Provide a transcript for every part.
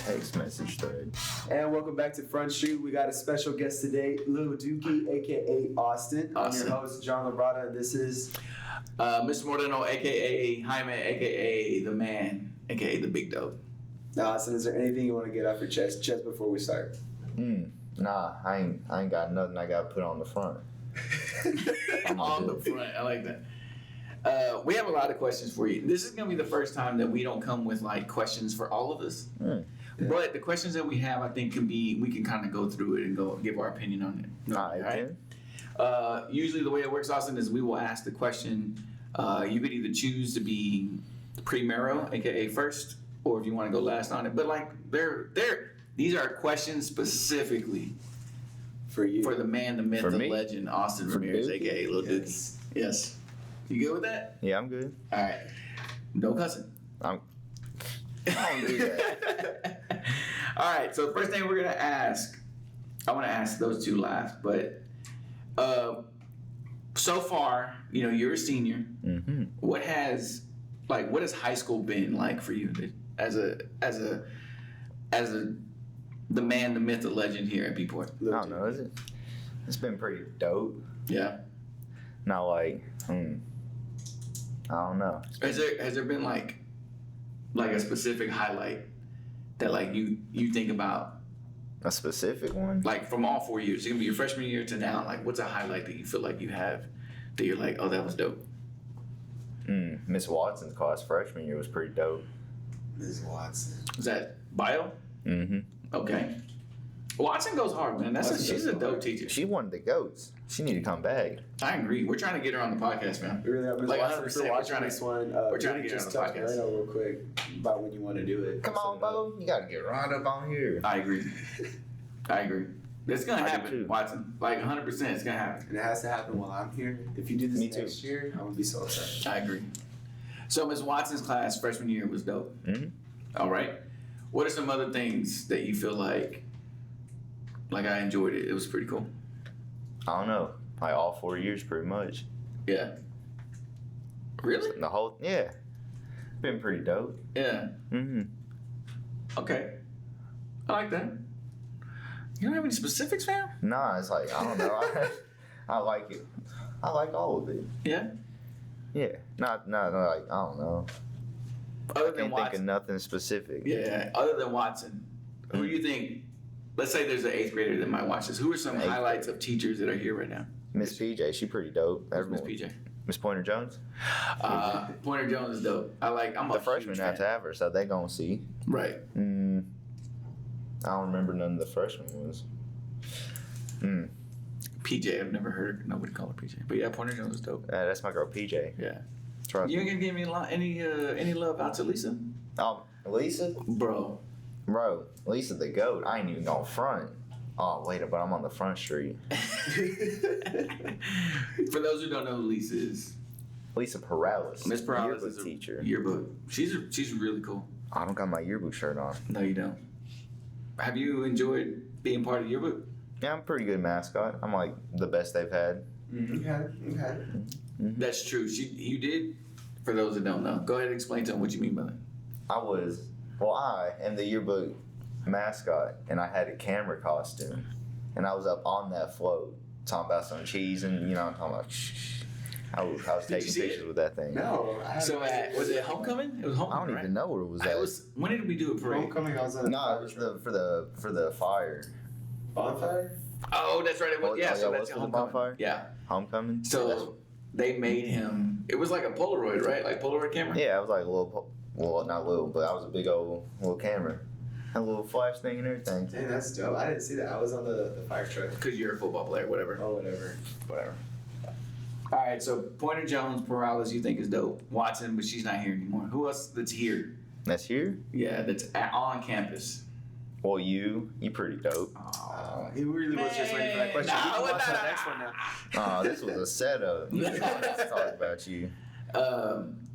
text message thread. And welcome back to Front Street. We got a special guest today, Lil Dookie, aka Austin. I'm your host, John Labrada, and this is Mr. Moreno, aka Jaime, aka the man, aka the big dog. Now, Austin, is there anything you want to get off your chest before we start? Nah, I ain't got nothing I got to put on the front. On the front, I like that. We have a lot of questions for you. This is going to be the first time that we don't come with like questions for all of us. Yeah. But the questions that we have, I think, we can kind of go through it and go give our opinion on it. All right. Usually the way it works, Austin, is we will ask the question. You could either choose to be primero, aka first, or if you want to go last on it. But like these are questions specifically For you. for the man, the myth, For the me? legend, Austin Ramirez, Dookie? aka Lil Yes. Dookie. Yes. You good with that? Yeah, I'm good. All right. No cussing. I don't do that. All right. So the first thing we're gonna ask, I want to ask those two last, but so far, you're a senior. Mm-hmm. What has high school been like for you as the man, the myth, the legend here at Beatport? I don't know. It's been pretty dope. Yeah. Not like, I don't know. Has there been like a specific highlight that like you think about, A specific one? like from all 4 years? It's gonna be your freshman year to now. Like, what's a highlight that you feel like you have that you're like, oh, that was dope? Miss Watson's class freshman year was pretty dope. Ms. Watson. Is that bio? Mm-hmm. Okay. Watson goes hard, man. She's a dope teacher. She one of the goats. She need to come back. I agree. We're trying to get her on the podcast, man. We really are. Ms. Like, Watson, 100%, if you're we're watching trying to- this one, we're trying to get just her on the touch podcast. Moreno real quick about when you want to do it. Come on, Bo. You gotta get right up on here. I agree. It's gonna I do happen, too. Watson. Like 100%, it's gonna happen. And it has to happen while I'm here. If you do this Me too. next year, I'm going to be so excited. I agree. So Ms. Watson's class freshman year was dope. Mm-hmm. All right. What are some other things that you feel like I enjoyed it? It was pretty cool. I don't know. Like all 4 years, pretty much. Yeah. Really? The whole, yeah. Been pretty dope. Yeah. Mm-hmm. Okay. I like that. You don't have any specifics, fam? Nah, it's like, I don't know. I like it. I like all of it. Yeah. Yeah. Not like, I don't know. Other I than can't think of Watson. nothing specific. Yeah. Other than Watson, who do you think? Let's say there's an 8th grader that might watch this. Who are some Eighth highlights of teachers that are here right now? Miss PJ, she pretty dope. Miss Everyone. PJ. Miss Pointer Jones. Pointer Jones is dope. I'm a The freshmen huge have to fan. have her, so they gonna see. Right. I don't remember none of the freshmen ones. PJ, I've never heard nobody call her PJ. But yeah, Pointer Jones is dope. That's my girl PJ. Yeah. Trust You me. ain't gonna give me any love out to Lisa? Lisa? Bro. Bro, Lisa the GOAT. I ain't even gonna front. Oh, wait, but I'm on the front street. For those who don't know who Lisa is, Lisa Perales. Miss Perales yearbook is a teacher. yearbook. She's really cool. I don't got my yearbook shirt on. No, you don't. Have you enjoyed being part of the yearbook? Yeah, I'm a pretty good mascot. I'm like the best they've had. Okay. That's true. You did. For those that don't know, go ahead and explain to them what you mean by that. I am the yearbook mascot, and I had a camera costume, and I was up on that float talking about some cheese, and I'm talking about. I was Did you taking see pictures it? with that thing. No. So was it homecoming? It was I homecoming. don't right? even know where it was at. When did we do it? Parade. Homecoming, I was on No, it was for the fire. bonfire. Oh, that's right. It was. Oh, Yeah. yeah, So was that's it your the homecoming. bonfire? Yeah. Homecoming. So they made him. It was like a Polaroid, right? Like Polaroid camera. Yeah, it was like a little. Well, not little, but I was a big old little camera. Had a little flash thing and everything. Dang, that's dope. I didn't see that. I was on the fire truck. Because you're a football player, whatever. Oh, whatever. All right, so Pointer Jones, Perales, you think is dope. Watson, but she's not here anymore. Who else that's here? That's here. Yeah, that's on campus. Well, you pretty dope. He really was just waiting for that question. Nah, We can well, watch nah, that nah. next one now. Oh, this was a setup. Let's talk about you.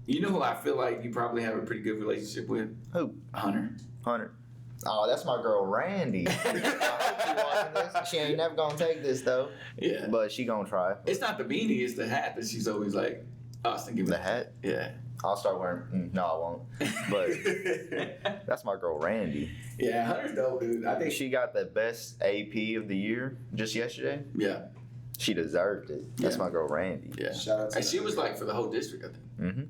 You know who I feel like you probably have a pretty good relationship with? Who? Hunter. Hunter. Oh, that's my girl Randy. I hope she watching this. She ain't never gonna take this though, Yeah. but she gonna try. It's not the beanie, it's the hat that she's always like, Austin, give me The hat. Yeah. I'll start wearing. No, I won't. But that's my girl Randy. Yeah, Hunter's dope, dude. I think She got the best AP of the year just yesterday. Yeah, She deserved it. That's Yeah. my girl Randy. yeah. Shout out to And she was like for the whole district, I think. Mm-hmm.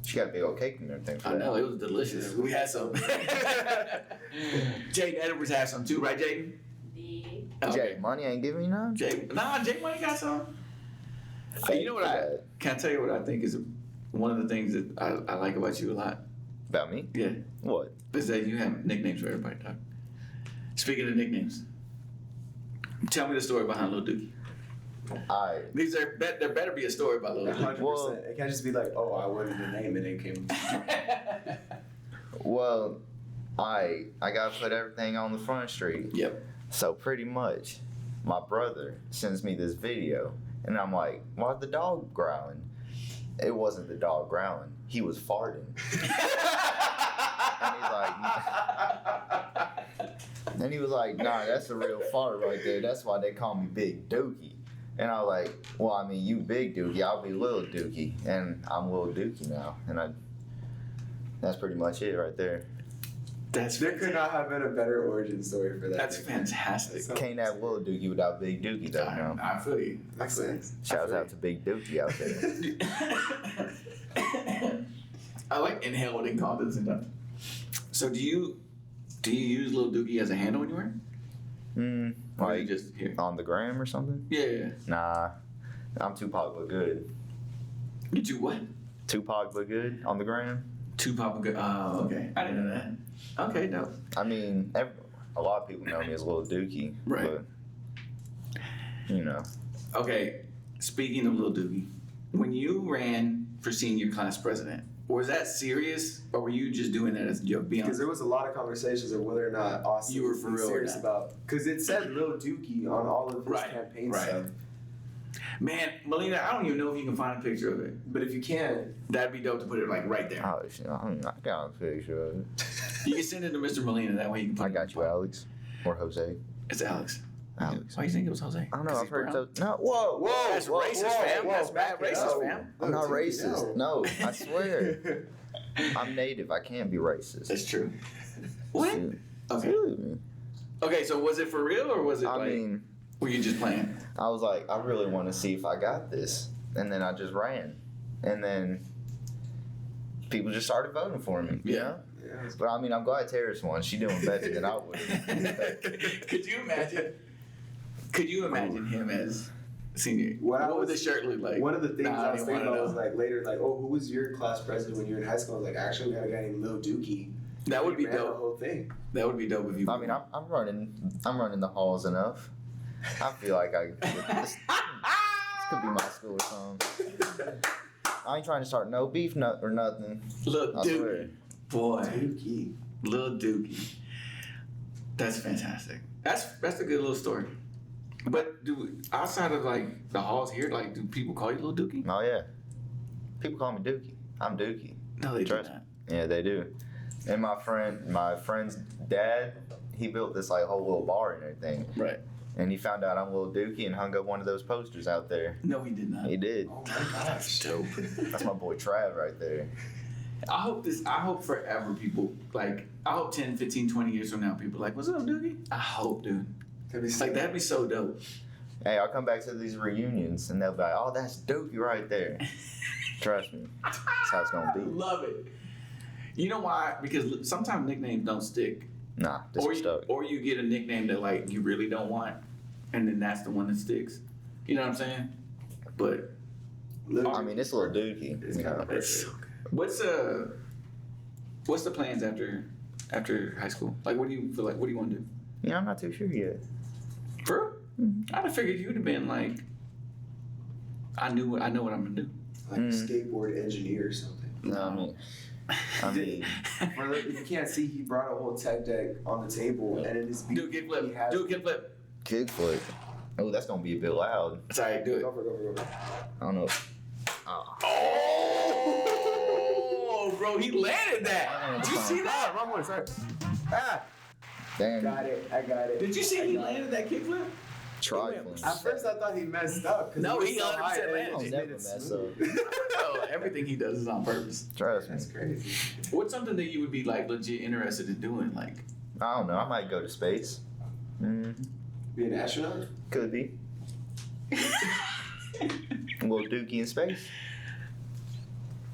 She got a big old cake and everything. For I that. know, it was delicious. We had some. Jaden Edwards had some too, right, Jaden? Jay, money ain't giving you none. Jay Money got some. You know what can I tell you what I think is one of the things that I like about you a lot? About me? Yeah. What? Is that you have nicknames for everybody, dog. Speaking of nicknames, tell me the story behind Lil Dookie. There better be a story about Lil Dookie. 100%. Well- It can't just be like, oh, I wanted the name and it came. Well, I gotta put everything on the front street. Yep. So pretty much, my brother sends me this video, and I'm like, "Why's the dog growling?" It wasn't the dog growling; he was farting. And he was like, "Nah, that's a real fart right there. That's why they call me Big Dookie." And I was like, "Well, I mean, you Big Dookie, I'll be Little Dookie, and I'm Little Dookie now." And that's pretty much it right there. There could not have been a better origin story for that. That's fantastic. Can't have Little Dookie without Big Dookie, though. No. I feel you. Excellent. Shouts out to Big Dookie out there. I like inhale and call this and stuff. So do you use Lil Dookie as a handle anywhere? Or you Like just here? on the gram or something? Yeah. Nah, I'm Tupac but good. You do what? Tupac but good on the gram. Tupac and good. Oh, okay. I didn't know that. Okay, no. I mean, a lot of people know me as Lil Dookie, Right. But you know, Okay. Speaking of Lil Dookie, when you ran for senior class president, was that serious, or were you just doing that as a joke? Be Because honest. there was a lot of conversations of whether or not Austin You were was for real serious with about. Because it said Lil Dookie on all of his Right, campaign right. stuff. Man, Melina, I don't even know if you can find a picture of it. But if you can, That'd be dope to put it like right there. I got a picture of it. You can send it to Mr. Molina. That way you can put I it got you, Alex or Jose. It's Alex. Alex. Why do you think it was Jose? I don't know. 'Cause I've he's heard brown? so. No, whoa. That's racist, fam. That's bad racist, fam. I'm not Lil Dookie, racist. No, I swear. I'm native. I can't be racist. That's true. What? Shoot. Okay. Shoot. Okay, so was it for real or was it I like, mean, were you just playing? I was like, I really want to see if I got this, and then I just ran, and then people just started voting for me. You Yeah. know? yeah, But I mean, I'm glad Tara's won. She doing better than I would have. Could you imagine? Could you imagine him as senior? What What would the shirt look like? one of the things Nah, I was don't even thinking about wanna was know. like later, like, oh, who was your class president when you were in high school? I was like, actually, we had a guy named Lil Dookie. That would He be ran The dope. whole thing. That would be dope if you. I mean, I'm running the halls enough. I feel like this could be my school or something. I ain't trying to start no beef or nothing. Lil I swear. Dookie, boy, Dookie. Lil Dookie. That's fantastic. That's a good little story. But outside of like the halls here, like do people call you Lil Dookie? Oh yeah, people call me Dookie. I'm Dookie. No, they do Trust not. Yeah, they do. And my friend's dad, he built this like whole little bar and everything. Right. And he found out I'm Lil Dookie and hung up one of those posters out there. No, he did not. He did. Oh my gosh. Dope. That's my boy Trav right there. I hope forever people, like, I hope 10, 15, 20 years from now, people are like, what's up, Dookie? I hope, dude. Could be Like, that'd be so dope. Hey, I'll come back to these reunions and they'll be like, oh, that's Dookie right there. Trust me. That's how it's going I to be. love it. You know why? Because sometimes nicknames don't stick. Nah, this Or is stuck. or you get a nickname that, like, you really don't want, and then that's the one that sticks. You know what I'm saying? But I mean, it's Lil Dookie. It's You kind know. of it's so good. What's the plans after high school? Like, what do you feel like? What do you want to do? You know, I'm not too sure yet. For real? I'd have figured you'd have been like, I know what I'm gonna do. like a skateboard engineer or something. No, I mean, For the, if you can't see, he brought a whole tech deck on the table, and in his Do a kickflip. he has. Do a kickflip. kickflip. Oh, that's going to be a bit loud. Sorry, do it. Go for it. I don't know. Oh, bro, he landed that. Did you see that? Wrong one, sorry. Ah, Damn. got it. I got it. Did you see he landed that kickflip? Trifling. At first, I thought he messed up. No, he 100% I'll landed. never mess up. Oh, everything he does is on purpose. Trust me. That's crazy. What's something that you would be like legit interested in doing? Like, I don't know. I might go to space. Be an astronaut? Could be. Little Dookie in space.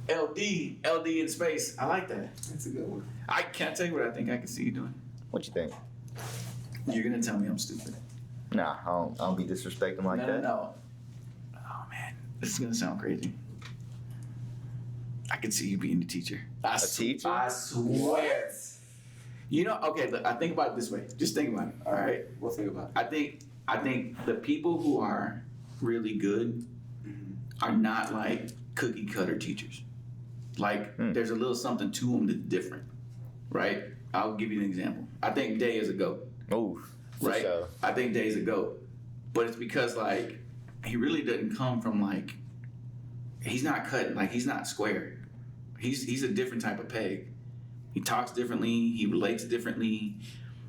LD in space. I like that. That's a good one. I can't tell you what I think I can see you doing. What you think? You're gonna tell me I'm stupid. Nah, I don't be disrespecting like that. No. Oh man, this is gonna sound crazy. I could see you being a teacher. A teacher? I swear. You know, okay, look, I think about it this way. Just think about it. All right. We'll think about it. I think the people who are really good are not like cookie cutter teachers. Like there's a little something to them that's different, right? I'll give you an example. I think Day is a GOAT, Ooh, for right? sure. I think Day's a GOAT, but it's because like he really doesn't come from like he's not cut like he's not square. He's a different type of peg. He talks differently. He relates differently.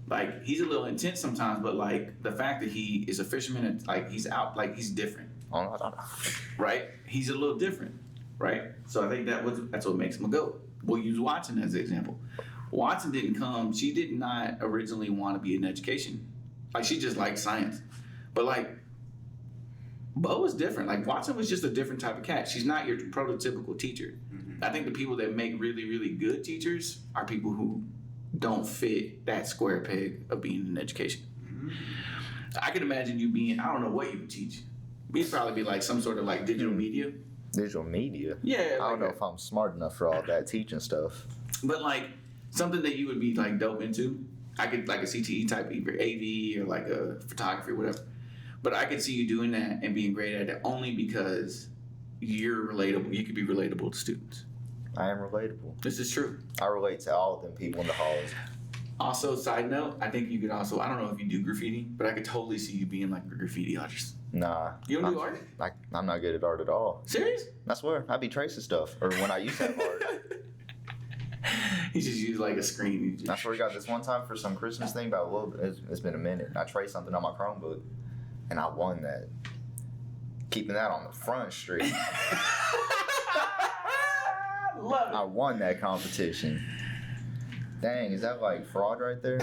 Like he's a little intense sometimes, but like the fact that he is a fisherman and like he's out, like he's different, right? He's a little different, right? So I think that's what makes him a GOAT. We'll use Watson as an example. Watson didn't come. She did not originally want to be in education. Like she just liked science, but like Bo was different. Like Watson was just a different type of cat. She's not your prototypical teacher. I think the people that make really, really good teachers are people who don't fit that square peg of being in education. I could imagine you being, I don't know what you would teach. You'd probably be like some sort of like digital media. Digital media? Yeah. I don't know if I'm smart enough for all that teaching stuff. But like something that you would be like dope into. I could like a CTE type, either AV or like a photography or whatever. But I could see you doing that and being great at it only because you're relatable. You could be relatable to students. I am relatable. This is true. I relate to all of them people in the halls. Also, side note, I think you could also, I don't know if you do graffiti, but I could totally see you being like a graffiti artist. Nah. You don't do art? I'm not good at art at all. Serious? I swear, I be tracing stuff. Or when I used to have art. He just used like a screen. I swear to God, this one time for some Christmas thing, about a little bit, it's been a minute. I traced something on my Chromebook, and I won that. Keeping that on the front street. Love it. I won that competition. Dang, is that like fraud right there?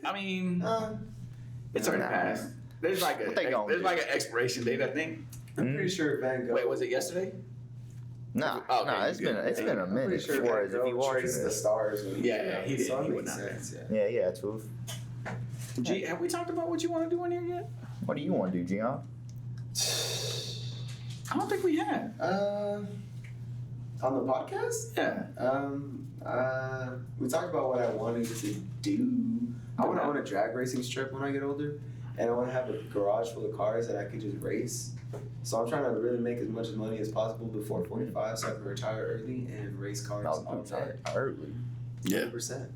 I mean, it's already passed. There's like What they gonna there's do? like an expiration date, I think. I'm pretty sure Van Gogh. Wait, was it yesterday? Nah, Oh, okay, nah, you it's good. been a I'm pretty minute. sure For Van if you Gogh watching traced the this. stars when he Yeah, he did. So it He makes would not. sense, yeah. Yeah, truth. Gee, have we talked about what you want to do in here yet? What do you want to do, Gian? I don't think we have. On the podcast? Yeah. We talked about what I wanted to do. I want to own a drag racing strip when I get older, and I want to have a garage full of cars that I could just race. So I'm trying to really make as much money as possible before 45, so I can retire early and race cars all the time. Early. Yeah. 100%.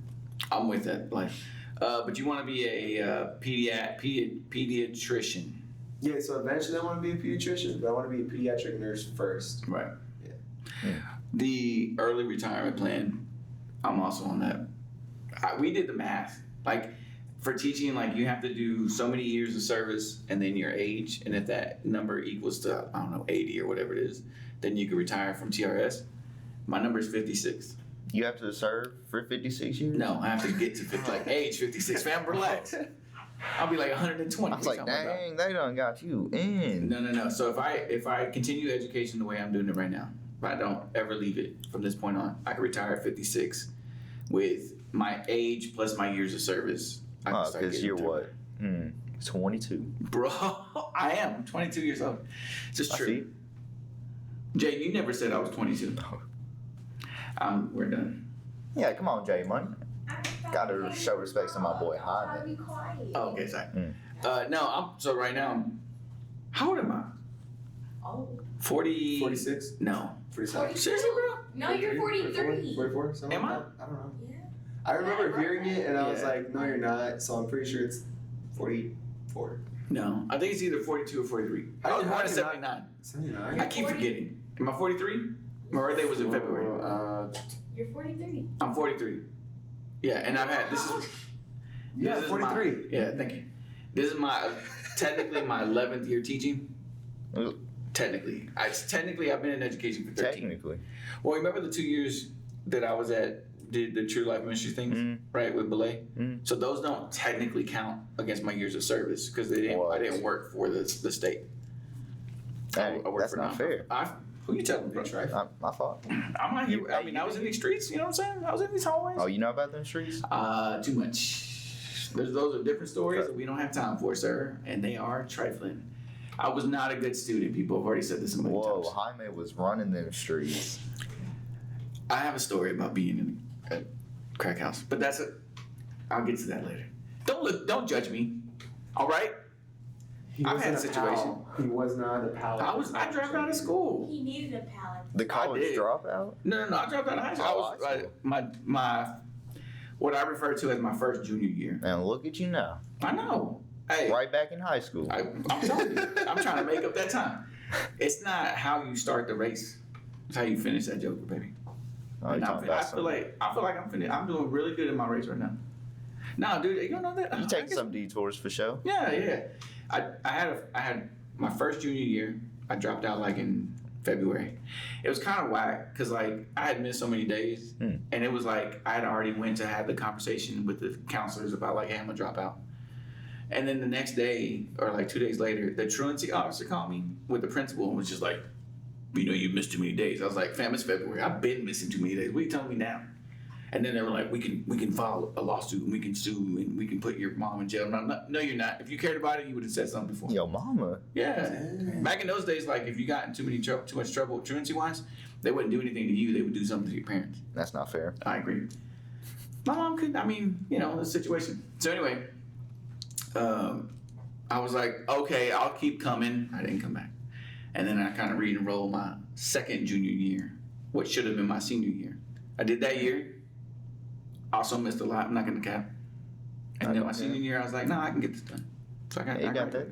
I'm with that. Like, but you want to be a pediatrician. Yeah, so eventually I want to be a pediatrician, but I want to be a pediatric nurse first. Right. Yeah. The early retirement plan, I'm also on that. We did the math. Like, for teaching, like, you have to do so many years of service and then your age, and if that number equals to, I don't know, 80 or whatever it is, then you can retire from TRS. My number is 56. You have to serve for 56 years? No, I have to get to age 56. Fam, relax. I'll be like 120. I was like, dang, they done got you in. No. So if I continue education the way I'm doing it right now, if I don't ever leave it from this point on, I can retire at 56 with my age plus my years of service. I can start Because getting you're retired. what? 22. Bro, I am. I'm 22 years old. It's just I true. see. Jay, you never said I was 22. We're done. Yeah, come on, Jay Money. Gotta show respect to my boy Hyman. Oh, okay, sorry. No, so right now, how old am I? Oh. 40. 46? No. 47? Seriously, bro? No, you're 43. 44? Something Am like I? that? I don't know. Yeah. I remember hearing it and I was Yeah. like, no, you're not. So I'm pretty sure it's 44. No, I think it's either 42 or 43. I was born in 79. 79? I keep forgetting. Am I 43? My birthday was in February. You're 43. I'm 43. Yeah, and I've had this is Yeah, this is 43. yeah, thank you. This is technically my 11th year teaching. Uh, Technically, I've been in education for 13. Technically. Well, remember the 2 years that I was did the True Life Ministry things, right, with Belay? So those don't technically count against my years of service because I didn't work for the state. Hey, I worked that's for not fair. Who you telling, bro? That's right. My fault. I'm not here. I mean, I was in these streets. You know what I'm saying? I was in these hallways. Oh, you know about them streets? Too much. Those are different stories that we don't have time for, sir, and they are trifling. I was not a good student. People have already said this so many times. Jaime was running them streets. I have a story about being in a crack house, but I'll get to that later. Don't judge me. All right? I've had a situation. He was not a pal. I dropped out of school. He needed a pallet. The college did. dropout? No. I dropped out of high school. Oh, high school. My what I refer to as my first junior year. And look at you now. I know. Hey, Right back in high school. I'm telling you, I'm trying to make up that time. It's not how you start the race; it's how you finish that joker, baby. Oh, And you're I talking feel about like I'm finished. I'm doing really good in my race right now. No, dude, you don't know that. You taking some detours for show? Yeah. I had my first junior year. I dropped out like in February. It was kind of whack because like I had missed so many days, and it was like I had already went to have the conversation with the counselors about like, hey, I'm gonna drop out. And then the next day or like 2 days later, the truancy officer called me with the principal and was just like, you missed too many days. I was like, fam, it's February. I've been missing too many days. What are you telling me now? And then they were like, we can file a lawsuit and we can sue and we can put your mom in jail. No, you're not. If you cared about it, you would have said something before. Yo, mama. Yeah. Damn. Back in those days, like if you got in too much trouble truancy wise, they wouldn't do anything to you. They would do something to your parents. That's not fair. I agree. My mom couldn't. I mean, the situation. So anyway, I was like, okay, I'll keep coming. I didn't come back. And then I kind of re-enrolled my second junior year, what should have been my senior year. I did that year. Also missed a lot. I'm not going to cap. And then my senior year, I was like, I can get this done. So I got that.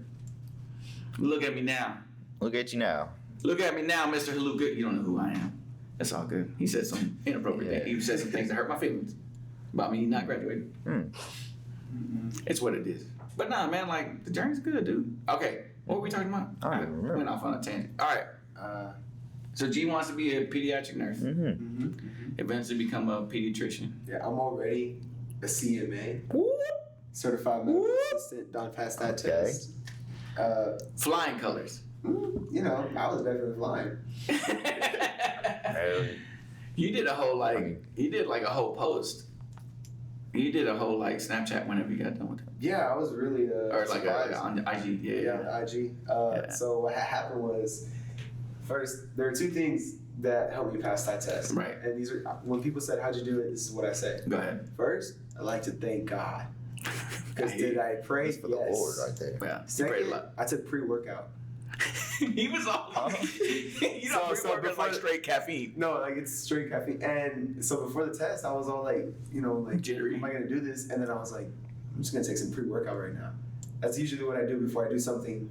Look at me now. Look at you now. Look at me now, Mr. Haluka. You don't know who I am. That's all good. He said some inappropriate things. He said some things that hurt my feelings about me not graduating. It's what it is. But nah, man, like, the journey's good, dude. Okay, what were we talking about? I don't even remember. Went off on a tangent. All right. So G wants to be a pediatric nurse. Eventually become a pediatrician. Yeah, I'm already a CMA. Certified medical assistant. Done past that test. Flying colors. I was definitely flying. You did a whole you did like a whole post. You did a whole like Snapchat whenever you got done with it. Yeah, I was really Or like surprised. on IG. Yeah. IG. So what happened was, first there are two things that helped me pass that test. Right. And these are when people said, "How'd you do it?" This is what I say. Go ahead. First, I like to thank God. Because did I pray? That's for the Lord right there. Yeah. Second, I took pre-workout. He was all you know, pre-workout like straight caffeine. No, like it's straight caffeine. And so before the test, I was all like, Jittery. am I gonna do this? And then I was like, I'm just gonna take some pre-workout right now. That's usually what I do before I do something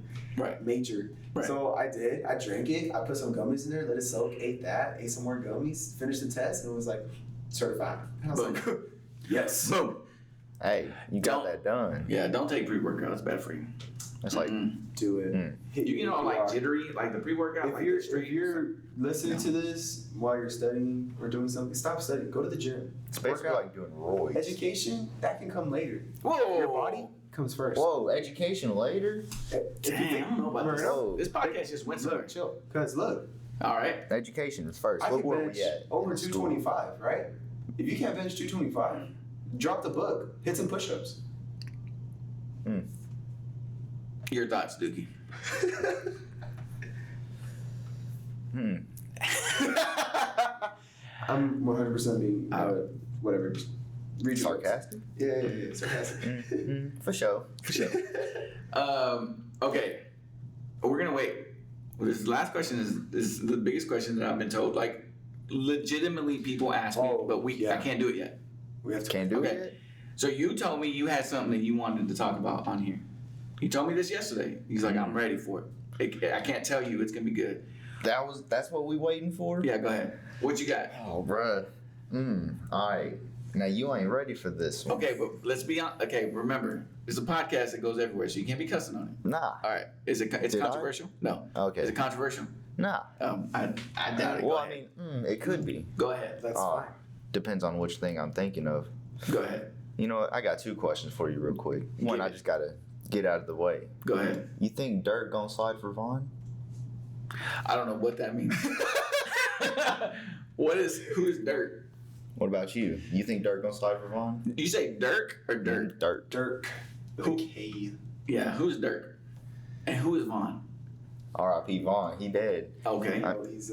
major. Right. So I did. I drank it. I put some gummies in there, let it soak, ate some more gummies, finished the test, and was like, certified. And I was like, yes. Boom. Hey, you got that done. Yeah, don't take pre-workout. It's bad for you. That's like, do it. You get all like jittery, like the pre-workout. If you're listening to this while you're studying or doing something, stop studying. Go to the gym. it's basically like doing roids. Education, that can come later. Whoa. Your body comes first. Whoa, education later? Dang, I don't know about this. Whoa. This podcast just went somewhere. Look, chill. Because look, All right. Education is first. I Look can where bench we at. over in school. 225, right? If you can't bench 225, drop the book, hit some push-ups. Your thoughts, Dookie. I'm 100% being whatever. Just read your books. Sarcastic? Yeah, sarcastic. For sure. Okay. We're gonna wait. This last question is the biggest question that I've been told. Like, legitimately, people ask me, but I can't do it yet. We have to. Can't do Okay. it. So you told me you had something that you wanted to talk about on here. You told me this yesterday. He's like, I'm ready for it. I can't tell you it's gonna be good. That's what we waiting for? Yeah, go ahead. What you got? Oh, bruh. Alright. Now you ain't ready for this one. Okay, but let's be on. Okay, remember, it's a podcast that goes everywhere, so you can't be cussing on it. Nah. All right, is it? It's Did I? controversial? No. Okay. Is it controversial? Nah. I doubt it. Well, Go I ahead. mean, it could be. Go ahead. That's Oh, fine. Depends on which thing I'm thinking of. Go ahead. You know what? I got 2 questions for you real quick. One, Give I it. just gotta get out of the way. Go ahead. You think Dirk gonna slide for Vaughn? I don't know what that means. Who is Dirk? What about you? You think Dirk gonna slide for Vaughn? You say Dirk or Dirt? Dirk. Dirk. Who? K. Yeah, who's Dirk? And who is Vaughn? R.I.P. Vaughn. He dead. Okay. Oh, he's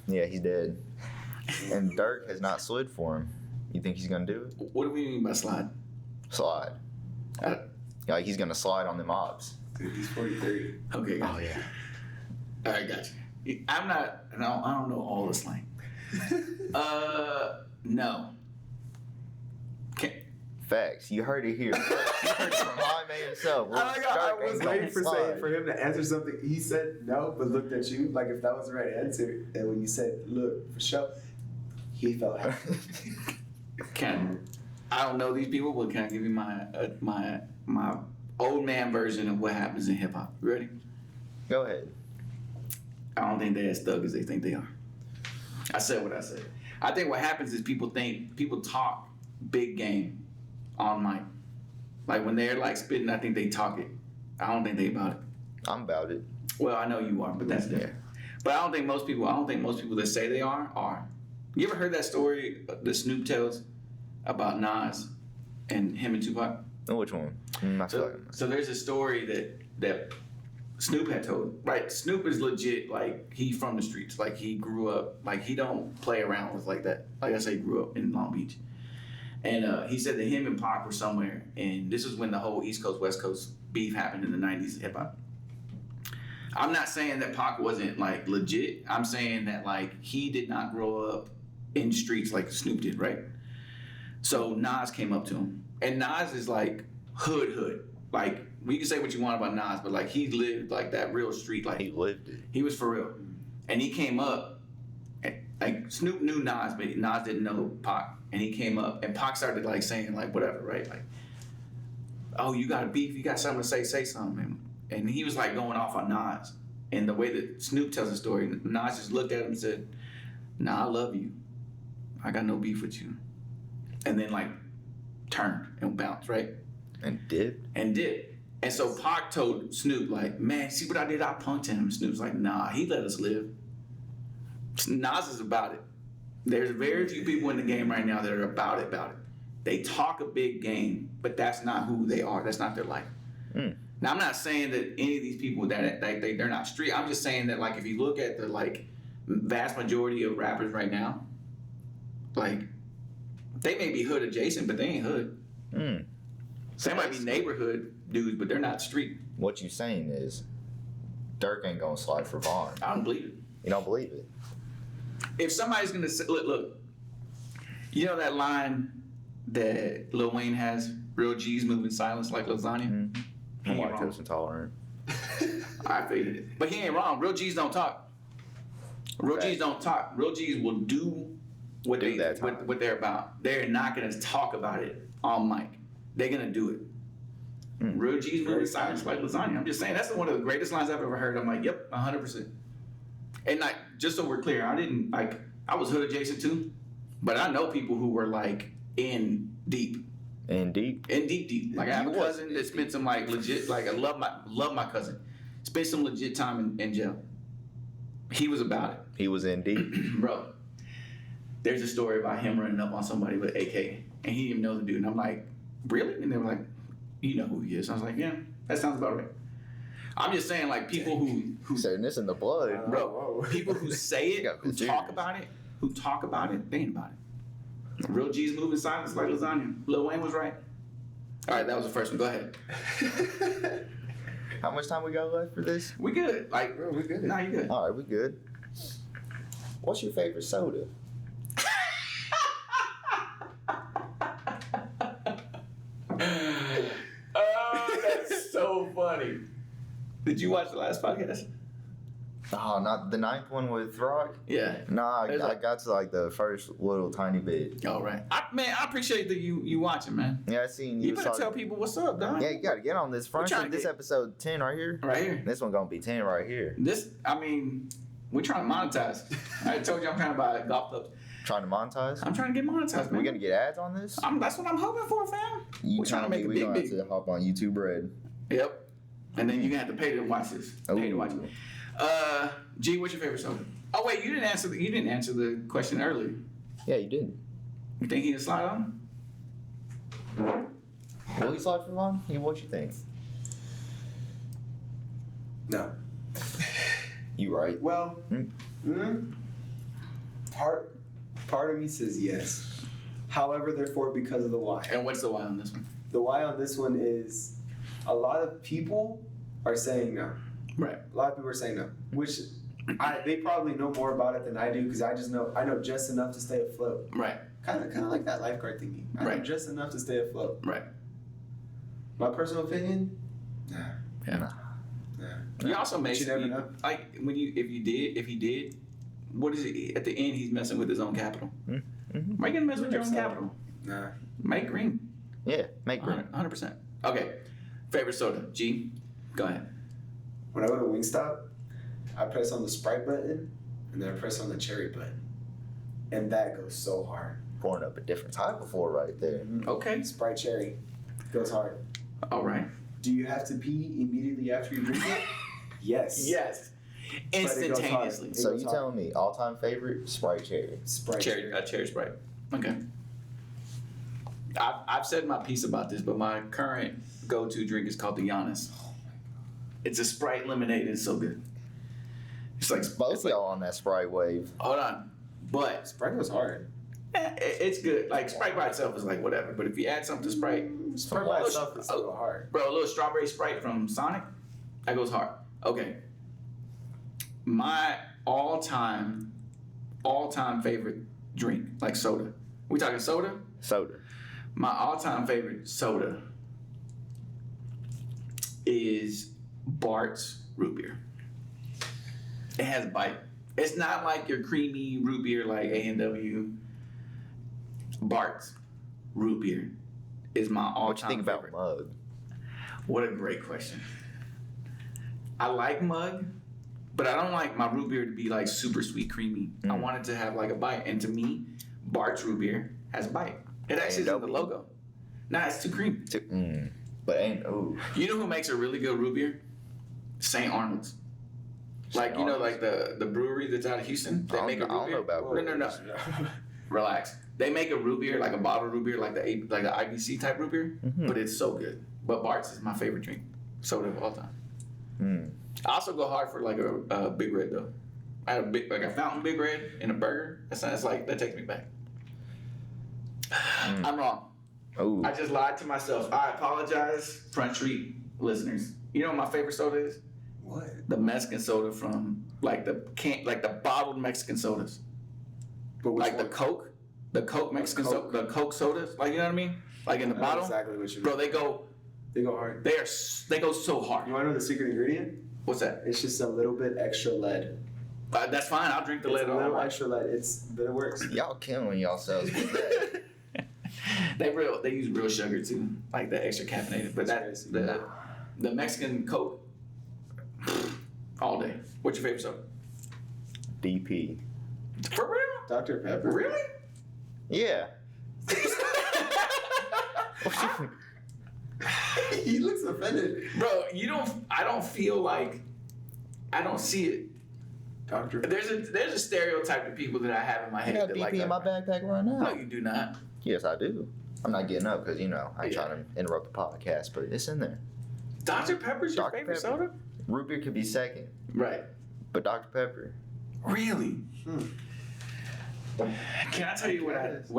Yeah, he's dead. And Dirk has not slid for him. You think he's gonna do it? What do we mean by slide? Slide. Uh, Like he's gonna slide on the mobs. dude, he's 43. Okay. Oh yeah. All right, got you. I'm not. No, I don't know all the slang. No. Okay. Facts. You heard it here. You heard it from my man himself. I Dirk was ain't gonna waiting slide. for him to answer something. He said no, but looked at you like if that was the right answer. And when you said, look, for sure, he felt happy. I don't know these people, but can I give you my old man version of what happens in hip hop? You ready? Go ahead. I don't think they're as thug as they think they are. I said what I said. I think what happens is people talk big game on mic. Like when they're like spitting, I think they talk it. I don't think they about it. I'm about it. Well, I know you are, but that's different. But I don't think most people that say they are. You ever heard that story that Snoop tells about Nas and him and Tupac? Which one? So there's a story that Snoop had told. Right, Snoop is legit. Like he from the streets. Like he grew up. Like he don't play around with like that. Like I say, he grew up in Long Beach. And he said that him and Pac were somewhere, and this is when the whole East Coast West Coast beef happened in the '90s hip hop. I'm not saying that Pac wasn't like legit. I'm saying that like he did not grow up in streets like Snoop did, right? So Nas came up to him, and Nas is like hood. Like we can say what you want about Nas, but like he lived like that real street life. He lived it. He was for real, and he came up. And, like Snoop knew Nas, but Nas didn't know Pac, and he came up, and Pac started like saying like whatever, right? Like, oh, you got a beef, you got something to say something, and he was like going off on Nas, and the way that Snoop tells the story, Nas just looked at him and said, "Nah, I love you. I got no beef with you," and then like turned and bounced, right? And did? And so Pac told Snoop, like, man, see what I did? I punked him. Snoop's like, nah, he let us live. Nas is about it. There's very few people in the game right now that are about it. They talk a big game, but that's not who they are. That's not their life. Now, I'm not saying that any of these people that they're not street. I'm just saying that like if you look at the like vast majority of rappers right now, like they may be hood adjacent, but they ain't hood. They might be neighborhood dudes, but they're not street. What you saying is Dirk ain't gonna slide for Vaughn. I don't believe it. You don't believe it? If somebody's gonna say, look, you know that line that Lil Wayne has, real G's move in silence like lasagna? I'm He ain't wrong. lactose intolerant. I feel you. But he ain't wrong. Real G's don't talk. Real G's don't talk. Real G's will do what they're about. They're not gonna talk about it on mic. They're gonna do it. Real G's move in silence like lasagna. I'm just saying that's one of the greatest lines I've ever heard. I'm like, yep, 100%. And like, just so we're clear, I was hood adjacent too, but I know people who were like in deep. And deep. Like I have a cousin that spent some like legit, like I love my cousin. Spent some legit time in jail. He was about it. He was in deep. Bro, there's a story about him running up on somebody with AK, and he didn't even know the dude. And I'm like, really? And they were like, you know who he is. I was like, yeah, that sounds about right. I'm just saying, like, people who Saying this in the blood. bro, people who say it, who talk about it, they ain't about it. Real G's move in silence like lasagna. Lil Wayne was right. All right, that was the first one. Go ahead. How much time we got left for this? We good. Like, Bro, we good. nah, you good. All right, we good. What's your favorite soda? Oh, that's so funny. Did you watch the last podcast? Oh, not the ninth one with Rock? Yeah. Nah, There's I a- got to like the first little tiny bit. All right. I appreciate that you watching, man. Yeah, I seen You was better talking- tell people what's up, dog. Yeah, you gotta get on this front. trying to This get- episode 10 right here. Right here. This one gonna be 10 right here. We're trying to monetize. I told you I'm trying to buy golf clubs. Trying to monetize. I'm trying to get monetized, man. We gonna get ads on this? That's what I'm hoping for, fam. You We're trying to make it we big, gonna big. have to hop on YouTube Red. Yep. And then you're gonna have to pay to watch this. Pay to watch Ooh. it. G, what's your favorite soda? Oh wait, you didn't answer the question earlier. Yeah, you did. You think he can slide on? Will he slide for long? What you think? No. You right. Well, Hmm? part of me says yes. However, therefore, because of the why. And what's the why on this one? The why on this one is a lot of people are saying no. Right. A lot of people are saying no, which they probably know more about it than I do because I know just enough to stay afloat. Right. Kind of like that lifeguard thingy. I know Right. just enough to stay afloat. Right. My personal opinion, nah. Yeah. You also But make you never know. like when if he did, what is it at the end? He's messing with his own capital. Mm-hmm. Why you gonna mess with your own 100%. capital? Nah. Make green. Yeah, make green. 100%. Okay. Favorite soda? G. Go ahead. When I go to Wingstop, I press on the Sprite button and then I press on the cherry button. And that goes so hard. Pouring up a different type of floor right there. Okay. Sprite cherry goes hard. All right. Do you have to pee immediately after you drink it? Yes. Yes. But it goes hard. Instantaneously. It So goes you hard. telling me all-time favorite Sprite cherry? Sprite Cherry Sprite. Okay. I've said my piece about this, but my current go-to drink is called the Giannis. It's a Sprite lemonade. It's so good. It's like Both y'all on that Sprite wave. hold on, but Sprite goes hard. it's good. Like Sprite by itself is like whatever, but if you add something to Sprite, Sprite by itself is so hard. bro, a little strawberry Sprite from Sonic, that goes hard. Okay. My all-time favorite drink, like soda. We talking soda? Soda. My all-time favorite soda is Bart's root beer. It has bite. It's not like your creamy root beer like A&W. Bart's root beer is my all-time What you think about favorite. Mug? What a great question. I like Mug, but I don't like my root beer to be like super sweet creamy. I want it to have like a bite. And to me, Bart's root beer has a bite. It actually is in the A&W. logo. Nah, it's too creamy. But ain't ooh. You know who makes a really good root beer? St. Arnold's. Like, you know, like the brewery that's out of Houston? They make a root I don't beer. know about No. Relax. They make a root beer, like a bottled root beer, like the IBC type root beer, but it's so good. But Bart's is my favorite drink, soda of all time. I also go hard for like a Big Red though. I had a fountain Big Red and a burger. That's like that takes me back. I'm wrong. Ooh. I just lied to myself. I apologize, Front Street listeners. You know what my favorite soda is? What? The Mexican soda from like the bottled Mexican sodas. But which Like one? the Coke Mexican Coke. the Coke sodas, like you know what I mean? Like in the I know bottle. exactly what you mean. Bro, they go hard. they go so hard. You want to know the secret ingredient? What's that? It's just a little bit extra lead. That's fine. I'll drink the It's lead a on little that. extra lead. But it works. Y'all killing yourselves with that. They use real sugar too, like the extra caffeinated. But That's the Mexican Coke, all day. What's your favorite soda? DP. For real? Dr. Pepper. Really? Yeah. He looks offended. Bro, I don't feel like I don't see it. Dr. There's a stereotype of people that I have in my I head got that DP like in my backpack right now. No, you do not. Yes, I do. I'm not getting up because, I ain't Yeah. trying to interrupt the podcast, but it's in there. Dr. Pepper's your Dr. favorite Pepper. soda? Root beer could be second, Right. but Dr. Pepper. Really? Can I tell you what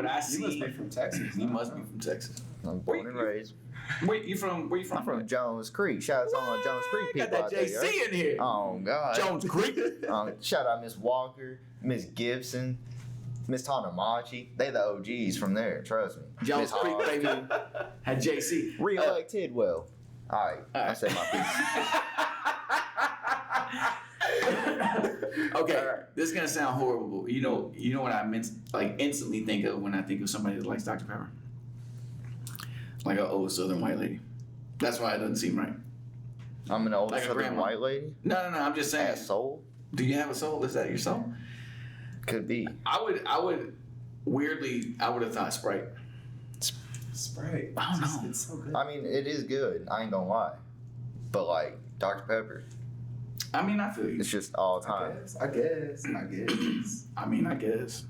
I see? You must be from Texas. You must be from Texas. I'm born and raised. Where you from? I'm from Jones Creek. Shout out to all the Jones Creek Got people that out there. JC in here. Oh, God. Jones Creek. Shout out Miss Walker, Miss Gibson, Miss Tanamachi. They the OGs from there, trust me. Jones Miss Creek, Hall. baby. Had JC. Re-elect Tidwell. All right, I right. said my piece. Okay, this is gonna sound horrible. You know what I meant, like instantly think of when I think of somebody that likes Dr. Pepper, like an old Southern white lady. That's why it doesn't seem right. I'm an old Like a Southern grandma. white lady. No. I'm just saying. Soul Do you have a soul? Is that your soul? could be. I would weirdly, I would have thought Sprite. Sprite. I don't know. It's so good. I mean, it is good. I ain't gonna lie. But like Dr. Pepper, I mean, I feel you. it's just all time. I guess. I mean, I guess.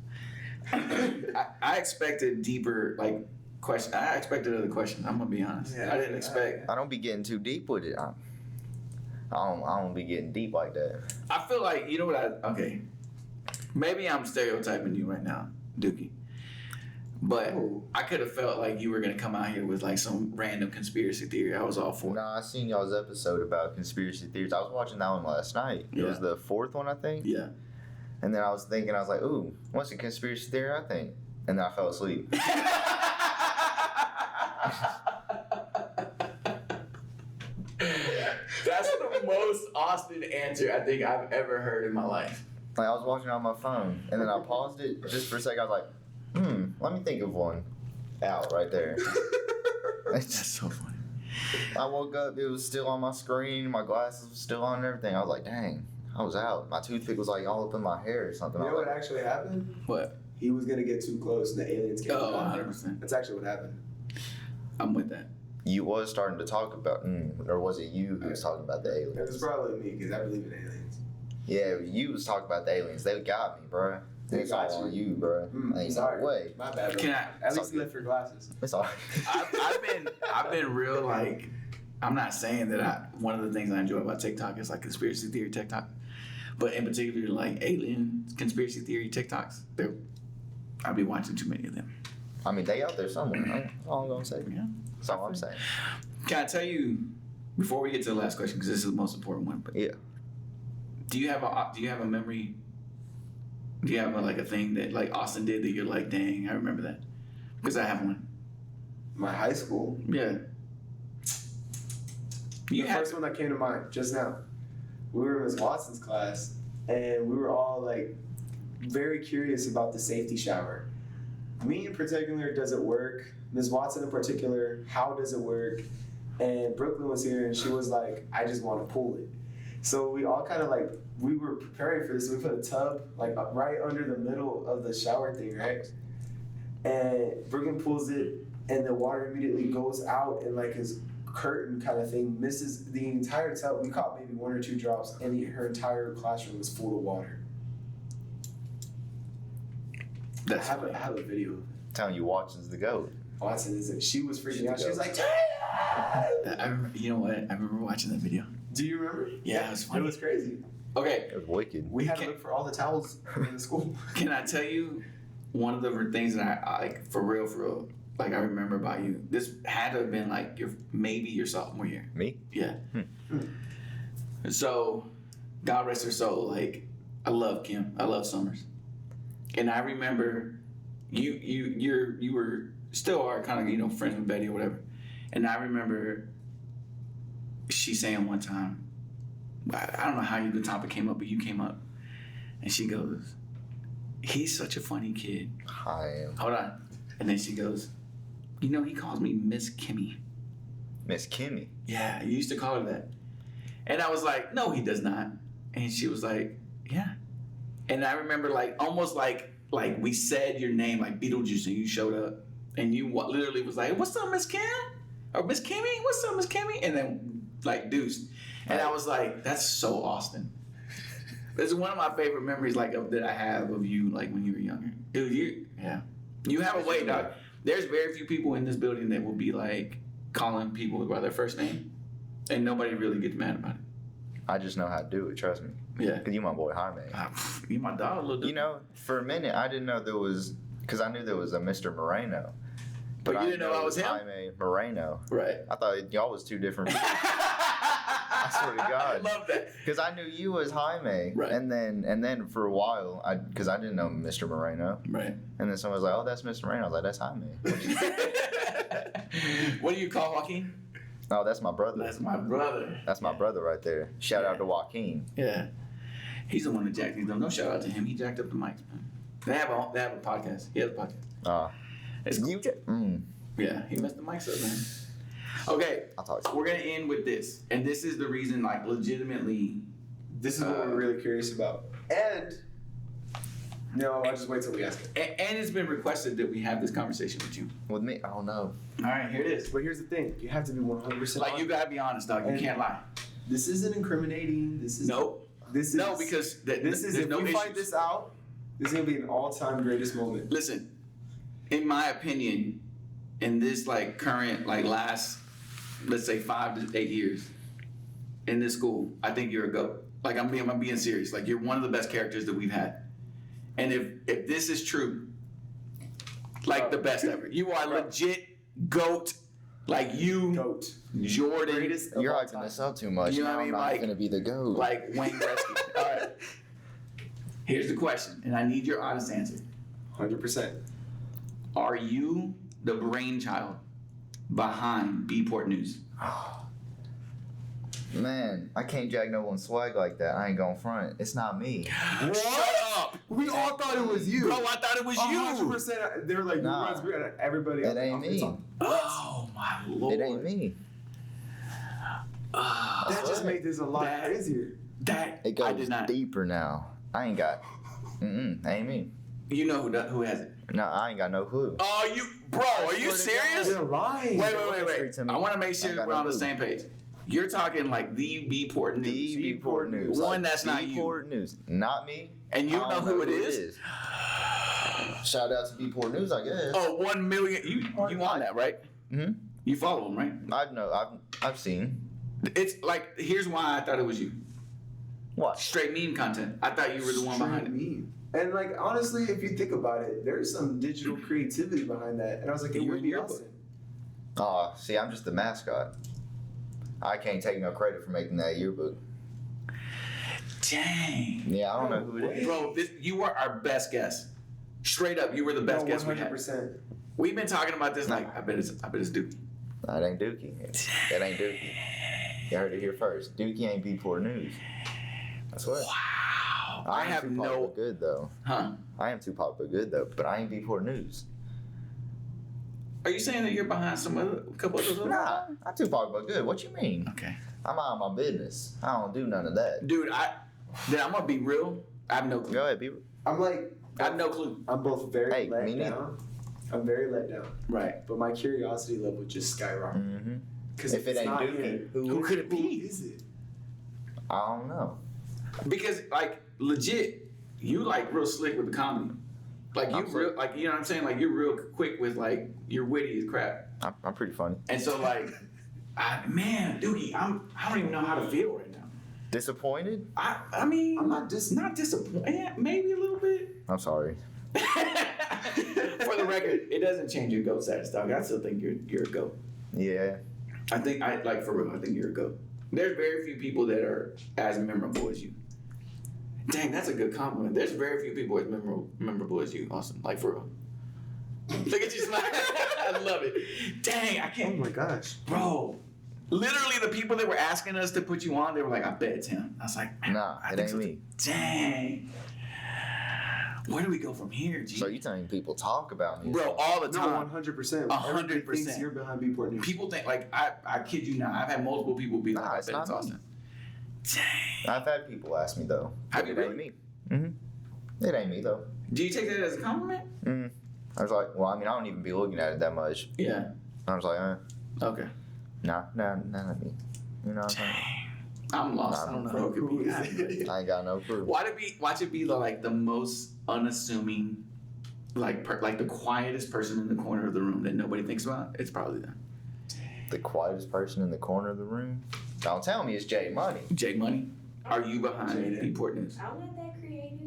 I expected deeper, like, question. I expected other questions. I'm gonna be honest. Yeah, I didn't expect. I don't be getting too deep with it. I don't be getting deep like that. I feel like you know what okay. Maybe I'm stereotyping you right now, Dookie. But Oh. I could have felt like you were gonna come out here with like some random conspiracy theory. I was all for it. Nah, I seen y'all's episode about conspiracy theories. I was watching that one last night. It was Yeah. the 4th one, I think. Yeah. And then I was thinking, I was like, ooh, what's a conspiracy theory I think? And then I fell asleep. That's the most Austin answer I think I've ever heard in my life. Like, I was watching it on my phone, and then I paused it just for a second. I was like, let me think of one. Out right there. That's so funny. I woke up, it was still on my screen, my glasses was still on and everything. I was like, dang, I was out. My toothpick was like all up in my hair or something. You I know was what like, actually happened? What? He was gonna get too close and the aliens came. Oh, down. 100%. That's actually what happened. I'm with that. you was starting to talk about, or was it you who was talking about the It was aliens? probably me because I believe in aliens. Yeah, you was talking about the aliens. They got me, bro. They It's got all on you? you, bro. Ain't Sorry. no way. My bad, bro. Can I? At least lift your glasses. It's all. I've been real like. I'm not saying that one of the things I enjoy about TikTok is like conspiracy theory TikTok, but in particular like alien conspiracy theory TikToks. I'll be watching too many of them. I mean, they out there somewhere. That's all I'm gonna say. Yeah. That's all I'm saying. Can I tell you before we get to the last question because this is the most important one? But Yeah. do you have a memory? Do you have a thing that like Austin did that you're like, dang, I remember that? Because I have one. My high school. Yeah. You The had first one that came to mind just now. We were in Ms. Watson's class, and we were all like very curious about the safety shower. Me in particular, does it work? Ms. Watson in particular, how does it work? And Brooklyn was here, and she was like, I just want to pull it. So we all kind of like, we were preparing for this. We put a tub like right under the middle of the shower thing, right? And Brooklyn pulls it, and the water immediately goes out and like his curtain kind of thing misses the entire tub. We caught maybe 1 or 2 drops, and her entire classroom was full of water. I have a video. Telling you, Watson's the goat. Watson is it? She was freaking out. She was like, I remember, you know what? I remember watching that video. "Do you remember?" Yeah, it was funny. It was crazy. Okay, It was wicked. We had to look for all the towels in the school. can I tell you one of the things that I like for real, like I remember about you? This had to have been like maybe your sophomore year. Me? Yeah. So, God rest her soul. Like, I love Kim. I love Summers. And I remember you were still are kind of friends with Betty or whatever. And I remember she saying one time, I don't know how the topic came up, but you came up, and she goes, "He's such a funny kid." I am. Hold on. And then she goes, he calls me Miss Kimmy. Miss Kimmy. Yeah, you used to call her that. And I was like, no, he does not. And she was like, yeah. And I remember almost like we said your name like Beetlejuice and you showed up and you literally was like, what's up, Miss Kim? Or Miss Kimmy? What's up, Miss Kimmy? And then deuced. And I was like, that's so Austin. It's one of my favorite memories that I have of you when you were younger. Dude, you have a way, dog. There's very few people in this building that will be calling people by their first name. And nobody really gets mad about it. I just know how to do it, trust me. Yeah. Because you my boy Jaime. You my dog, little dude. For a minute, I didn't know there was, because I knew there was a Mr. Moreno. But you didn't know I was him? Jaime Moreno. Right. I thought y'all was two different people. I swear to God. I love that. Because I knew you as Jaime. Right. And then for a while, because I didn't know Mr. Moreno. Right. And then someone was like, oh, that's Mr. Moreno. I was like, that's Jaime. What do you call Joaquin? Oh, that's my brother. That's my brother. That's my brother right there. Shout out to Joaquin. Yeah. He's the one that jacked these up. No shout out to him. He jacked up the mics, man. They have a podcast. He has a podcast. It's cool. Yeah, he messed the mics up, man. Okay, I'll talk to you. we're gonna end with this, and this is the reason, like, legitimately. This is what we're really curious about. And no, I'll just wait till we ask it. And it's been requested that we have this conversation with you. With me? Oh no. All right, here it is. But here's the thing: you have to be 100%. Like, you gotta be honest, dog. You And- can't lie. This isn't incriminating. This is Nope. This is No, because this is there's if no we find issues. this out, this is gonna be an all-time greatest moment. Listen, in my opinion, in this like current like last, let's say 5 to 8 years in this school, I think you're a GOAT. Like I'm being serious. Like you're one of the best characters that we've had. And if this is true, like the best ever, you are legit GOAT. Like you, Goat. Jordan, Greatest of You're all hyping time. this up too much. You know what I Now mean? I'm not Like- gonna be the GOAT. like Wayne Gretzky. All right. Here's the question, and I need your honest answer. 100%. Are you the brainchild behind Bport News? Man, I can't jack no one's swag like that. I ain't going front. It's not me. Shut up! We all thought it was you. Bro, I thought it was you! 100%. They were like, Nah. you runs everybody. It ain't me. Oh my lord. It ain't me. That just made this a lot That- crazier. That, It goes I did not. deeper now. I ain't got. Ain't me. You know who has it? No, I ain't got no clue. Oh, bro, are you serious? You're lying. Wait. to me. I want to make sure I got we're on no the clue. same page. You're talking like the Bport News. The Bport News. One that's not you. Bport News. Not me. And you I know don't who it is? Shout out to Bport News, I guess. Oh, 1 million. You on that, right? Mhm. You follow him, right? I've seen. It's like, here's why I thought it was you. What? Straight meme content. I thought you were the one behind it. Meme. And like honestly, if you think about it, there's some digital creativity behind that. And I was like, it You're would in be your Austin. Oh, see, I'm just the mascot. I can't take no credit for making that yearbook. Dang. Yeah, I don't know who it is. Bro, you were our best guest. Straight up, you were the best guest we had. 100%. We've been talking about this like, I bet it's Dookie. That ain't Dookie. That ain't Dookie. You heard it here first. Dookie ain't Bport News. I swear. Wow. I I have am too popular no, good though. huh? I am too popular good though, but I ain't Bport News. Are you saying that you're behind a couple of those? Nah, I'm too popular good. What you mean? Okay. I'm out of my business. I don't do none of that. Dude, I'm gonna be real. I have no clue. Go ahead, be. I'm like, I have no clue. I'm both very Hey, let me neither. down. I'm very let down. Right. But my curiosity level just skyrocketed. Mm-hmm. Because If it ain't Dookie, Who could it Who be? is it? I don't know. Because like legit, you like real slick with the comedy. Like you I'm real, like you know what I'm saying. Like you're real quick with like you're witty as crap. I'm pretty funny. And so like, man, Dookie, I don't even know how to feel right now. Disappointed? I mean, I'm not not disappointed. Yeah, maybe a little bit. I'm sorry. For the record, it doesn't change your GOAT status, dog. I still think you're a GOAT. Yeah. I think for real, I think you're a GOAT. There's very few people that are as memorable as you. Dang, that's a good compliment. There's very few people as memorable as you, Austin. Like for real. Look at you smile. I love it. Dang, I Oh can't. my gosh. Bro, literally the people that were asking us to put you on, they were like, I bet it's him. I was like, Nah, I it think ain't so. me. Dang. Where do we go from here, G? So you telling people talk about me? Bro, all the No, time. 100%. 100%. Everybody thinks you're behind Bport News. People think, like, I kid you not, I've had multiple people be like, Nah, I it's bet it's not me. Austin. Dang. I've had people ask me though. Have you It ain't me. It ain't me though. Do you take that as a compliment? I was like, well, I mean, I don't even be looking at it that much. Yeah. I was like, Okay. nah, not me. You know what I'm saying? I'm lost. I don't know who it could Who be. is it? I ain't got no clue. Watch it be the most unassuming, like the quietest person in the corner of the room that nobody thinks about. It's probably them. The quietest person in the corner of the room? Don't tell me it's Jay Money. Jake Money, are you behind Jaden. Bport News? I'm not that creative.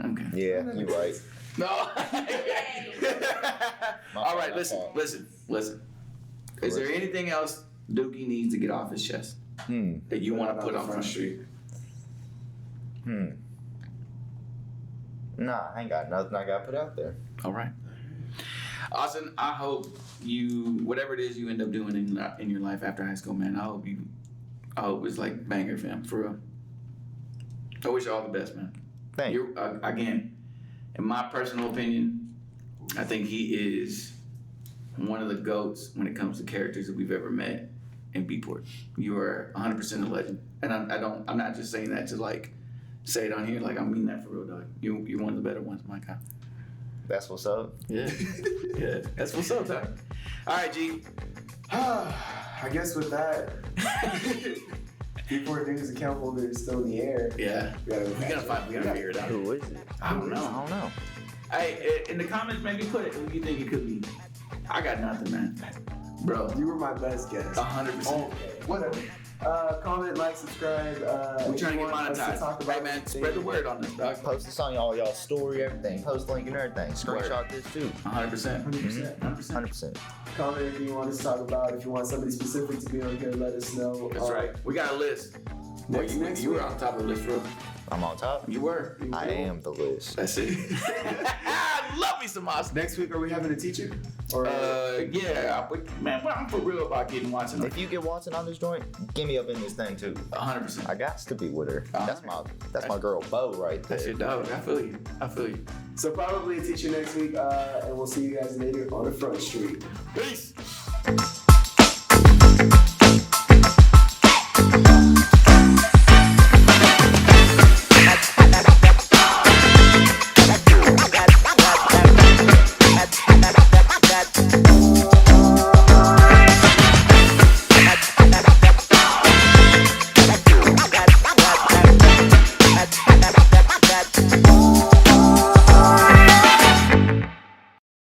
Okay. Yeah, you right. No. My All right, fault. listen. Is there anything else Dookie needs to get off his chest that you want to put on Front Street? Nah, I ain't got nothing I got to put out there. All right. Austin, I hope whatever it is you end up doing in your life after high school, man, I hope it's like banger, fam, for real. I wish you all the best, man. Thank you. You're, again, in my personal opinion, I think he is one of the GOATs when it comes to characters that we've ever met in Beatport. You are 100% a legend. And I'm not just saying that to like say it on here, like I mean that for real, dog. You're one of the better ones, my God. That's what's up. Yeah. Yeah. That's what's up, dog. All right, G. I guess with that, Beatport News account holder is still in the air. Yeah. We gotta figure it out. Who is it? I don't know. Hey, in the comments, maybe put it who you think it could be. I got nothing, man. Bro. You were my best guess. 100%. Okay, whatever. Comment, like, subscribe. We're trying to get monetized. Talk Hey, about man, spread the word on this, dog. Post this on y'all story, everything. Post link and everything. Screenshot this too. 100%. 100%. 100%. Comment if you want us to talk about. If you want somebody specific to be on here, let us know. That's right. We got a list. Next You were week. on top of the list, bro. I'm on top. You were. I am the list. That's it. I love me some Austin. Next week, are we having a teacher? Or Yeah, but man, I'm for real about getting Watson. If you get Watson on this joint, get me up in this thing too. 100%. I got to be with her. That's my girl Bo right there. That's your dog. I feel you. So probably a teacher next week, and we'll see you guys later on the front street. Peace.